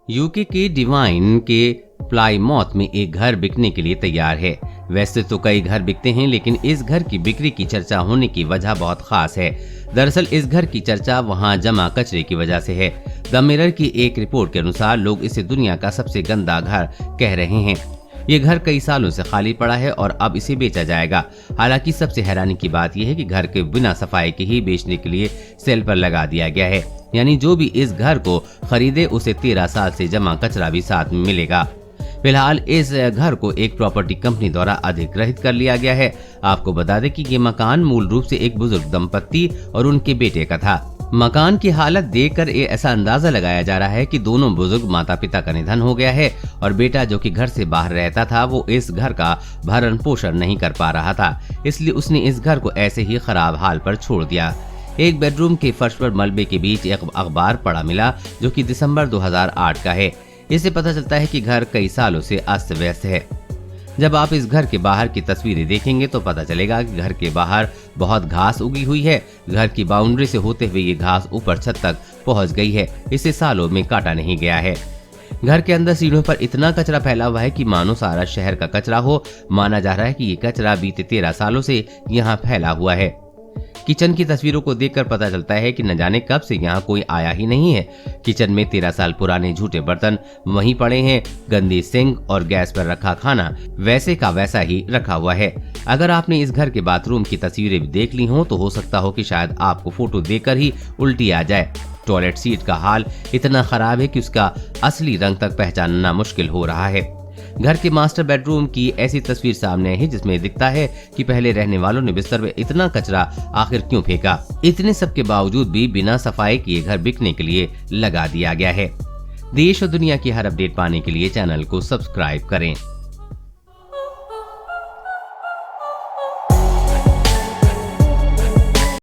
UK के divine के Plymouth में एक घर बिकने के लिए तैयार है। वैसे तो कई घर बिकते हैं, लेकिन इस घर की बिक्री की चर्चा होने की वजह बहुत खास है। दरअसल इस घर की चर्चा वहां जमा कचरे की वजह से है। द मिरर की एक रिपोर्ट के अनुसार लोग इसे दुनिया का सबसे गंदा घर कह रहे हैं। ये घर कई सालों से खाली पड़ा है और अब इसे बेचा जाएगा। हालांकि सबसे हैरानी की बात यह है कि घर के बिना सफाई के ही बेचने के लिए सेल पर लगा दिया गया है। यानी जो भी इस घर को खरीदे उसे 13 साल से जमा कचरा भी साथ में मिलेगा। फिलहाल इस घर को एक प्रॉपर्टी कंपनी द्वारा अधिग्रहित कर लिया गया है। आपको बता दें कि ये मकान मूल रूप से एक बुजुर्ग दंपत्ति और उनके बेटे का था। मकान की हालत देखकर ऐसा अंदाजा लगाया जा रहा है कि दोनों बुजुर्ग माता पिता का निधन हो गया है और बेटा जो कि घर से बाहर रहता था वो इस घर का भरण पोषण नहीं कर पा रहा था, इसलिए उसने इस घर को ऐसे ही खराब हाल पर छोड़ दिया। एक बेडरूम के फर्श पर मलबे के बीच एक अखबार पड़ा मिला जो कि दिसंबर 2008 का है। इससे पता चलता है कि घर कई सालों से अस्त व्यस्त है। जब आप इस घर के बाहर की तस्वीरें देखेंगे तो पता चलेगा कि घर के बाहर बहुत घास उगी हुई है। घर की बाउंड्री से होते हुए ये घास ऊपर छत तक पहुंच गई है। इसे सालों में काटा नहीं गया है। घर के अंदर सीढ़ियों पर इतना कचरा फैला हुआ है कि मानो सारा शहर का कचरा हो। माना जा रहा है कि ये कचरा बीते 13 सालों से यहाँ फैला हुआ है। किचन की तस्वीरों को देखकर पता चलता है कि न जाने कब से यहाँ कोई आया ही नहीं है। किचन में 13 साल पुराने झूठे बर्तन वहीं पड़े हैं। गंदी सिंक और गैस पर रखा खाना वैसे का वैसा ही रखा हुआ है। अगर आपने इस घर के बाथरूम की तस्वीरें भी देख ली हो तो हो सकता हो कि शायद आपको फोटो देखकर ही उल्टी आ जाए। टॉयलेट सीट का हाल इतना खराब है कि उसका असली रंग तक पहचानना मुश्किल हो रहा है। घर के मास्टर बेडरूम की ऐसी तस्वीर सामने है जिसमें दिखता है कि पहले रहने वालों ने बिस्तर में इतना कचरा आखिर क्यों फेंका। इतने सब के बावजूद भी बिना सफाई किए घर बिकने के लिए लगा दिया गया है। देश और दुनिया की हर अपडेट पाने के लिए चैनल को सब्सक्राइब करें।